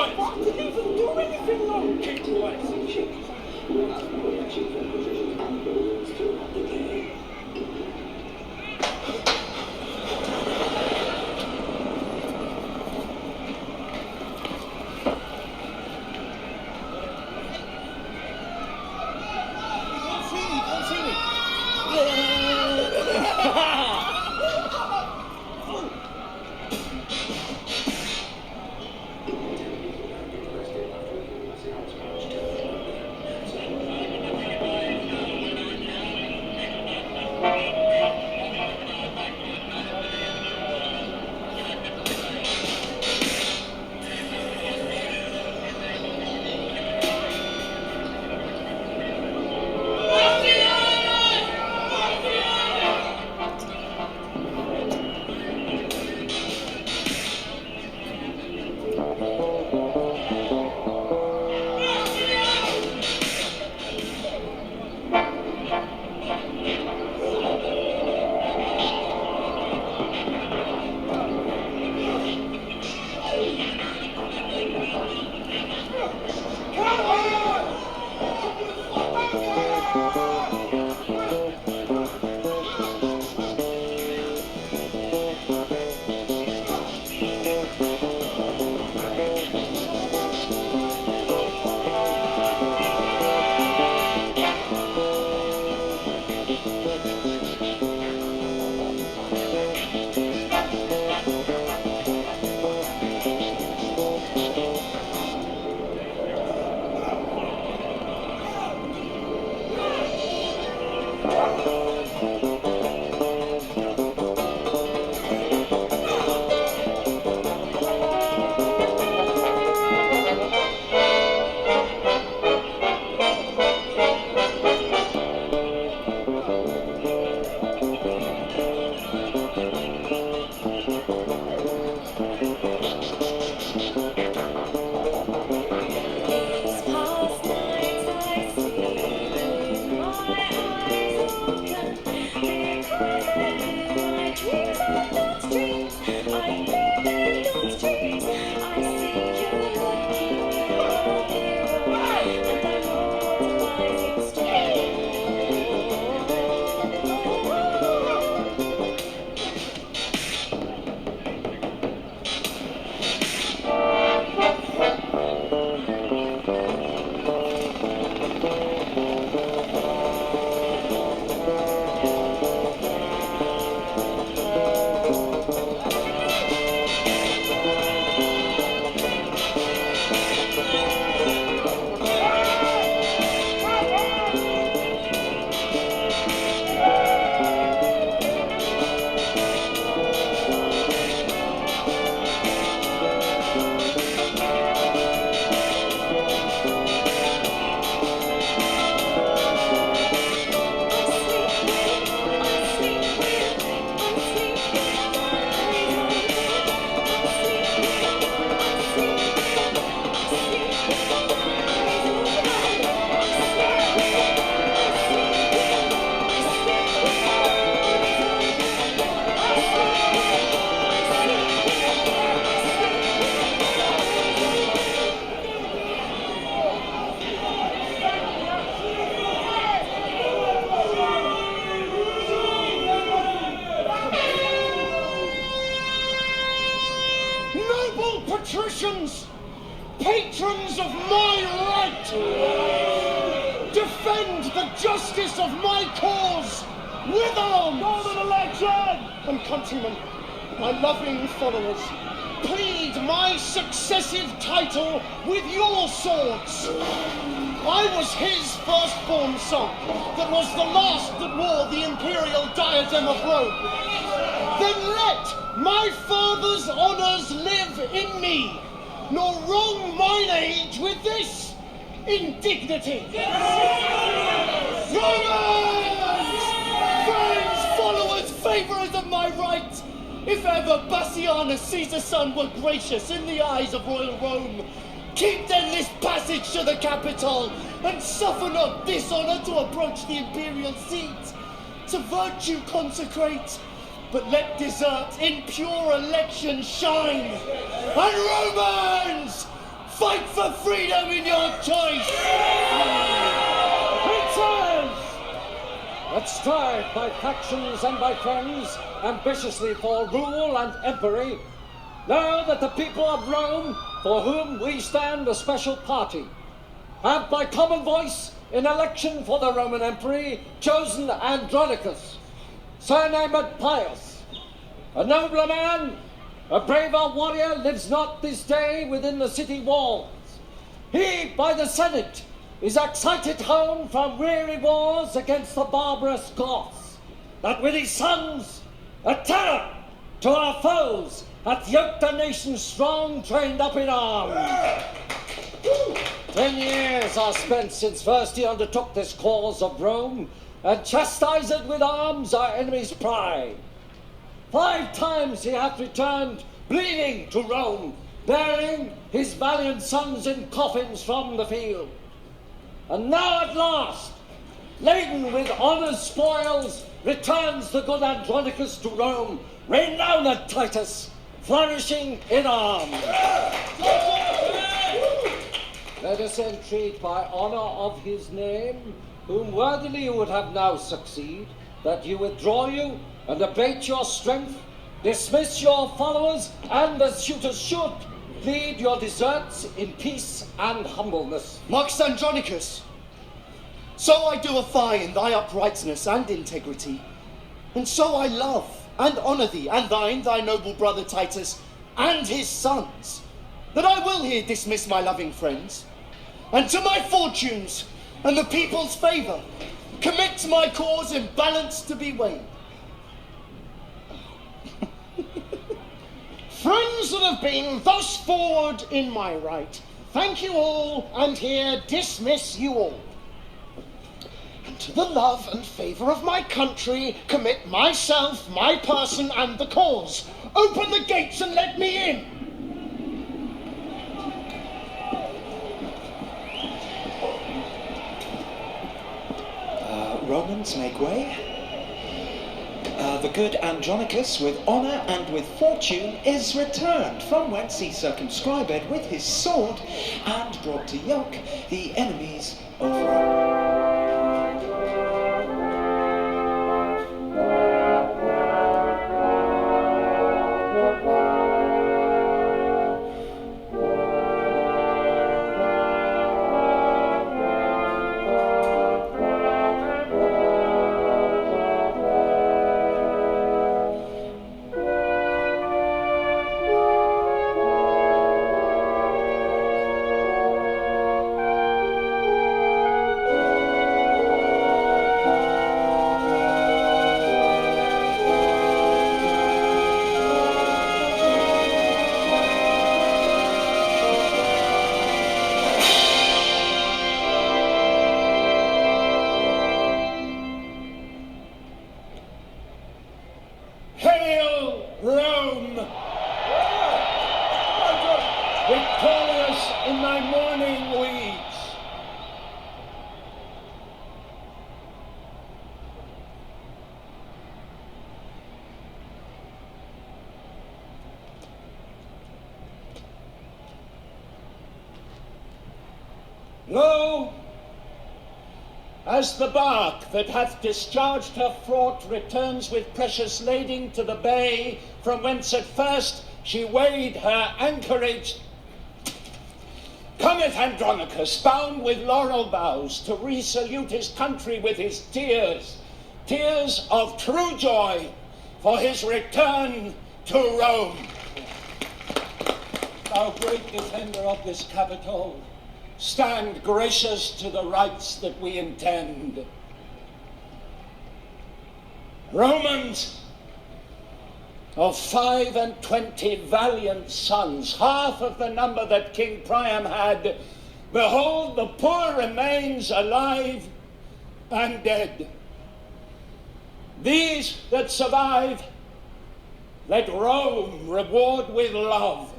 quiet! What? Did he even do anything wrong? Keep quiet. Patricians, patrons of my right, defend the justice of my cause with arms. Golden election! And countrymen, my loving followers, plead my successive title with your swords. I was his firstborn son, that was the last that wore the imperial diadem of Rome. Then let my father's honours live in me, nor wrong mine age with this indignity. Romans! Friends, followers, favourers of my right, if ever Bassianus Caesar's son were gracious in the eyes of royal Rome, keep then this passage to the Capitol, and suffer not dishonour to approach the imperial seat. To virtue consecrate, but let desert in pure election shine. And Romans, fight for freedom in your choice! Princes! That strive by factions and by friends, ambitiously for rule and empery, know that the people of Rome, for whom we stand a special party, have by common voice in election for the Roman Emperor chosen Andronicus, surnamed Pius, a nobler man, a braver warrior lives not this day within the city walls. He, by the Senate, is excited home from weary wars against the barbarous Goths, that with his sons, a terror to our foes, hath yoked a nation strong, trained up in arms. 10 years are spent since first he undertook this cause of Rome, and chastised with arms our enemy's pride. 5 times he hath returned, bleeding to Rome, bearing his valiant sons in coffins from the field. And now at last, laden with honour's spoils, returns the good Andronicus to Rome, renowned Titus, flourishing in arms. Let us entreat by honour of his name, whom worthily you would have now succeed, that you withdraw you and abate your strength, dismiss your followers, and as suitors should, plead your deserts in peace and humbleness. Marcus Andronicus, so I do affy in thy uprightness and integrity, and so I love and honour thee and thine, thy noble brother Titus, and his sons, that I will here dismiss my loving friends, and to my fortunes and the people's favour commit my cause in balance to be weighed. Friends that have been thus forward in my right, thank you all, and here dismiss you all. And to the love and favour of my country, commit myself, my person, and the cause. Open the gates and let me in. Romans, make way. The good Andronicus, with honour and with fortune, is returned, from whence he circumscribed with his sword, and brought to yoke the enemies of Rome. Victorious in thy morning weeds. Lo, as the bark that hath discharged her fraught returns with precious lading to the bay, from whence at first she weighed her anchorage, cometh Andronicus, bound with laurel boughs, to re-salute his country with his tears, tears of true joy for his return to Rome. Thou great defender of this capital, stand gracious to the rights that we intend. Romans, of 25 valiant sons, half of the number that King Priam had, behold, the poor remains alive and dead. These that survive, let Rome reward with love.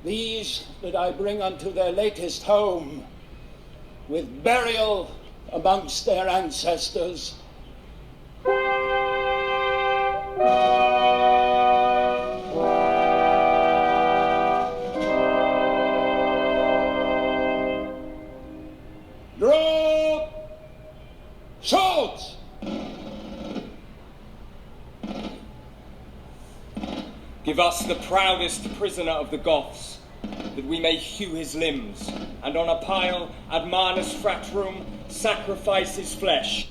These that I bring unto their latest home, with burial amongst their ancestors. Give us the proudest prisoner of the Goths, that we may hew his limbs, and on a pile ad manus fratrum sacrifice his flesh.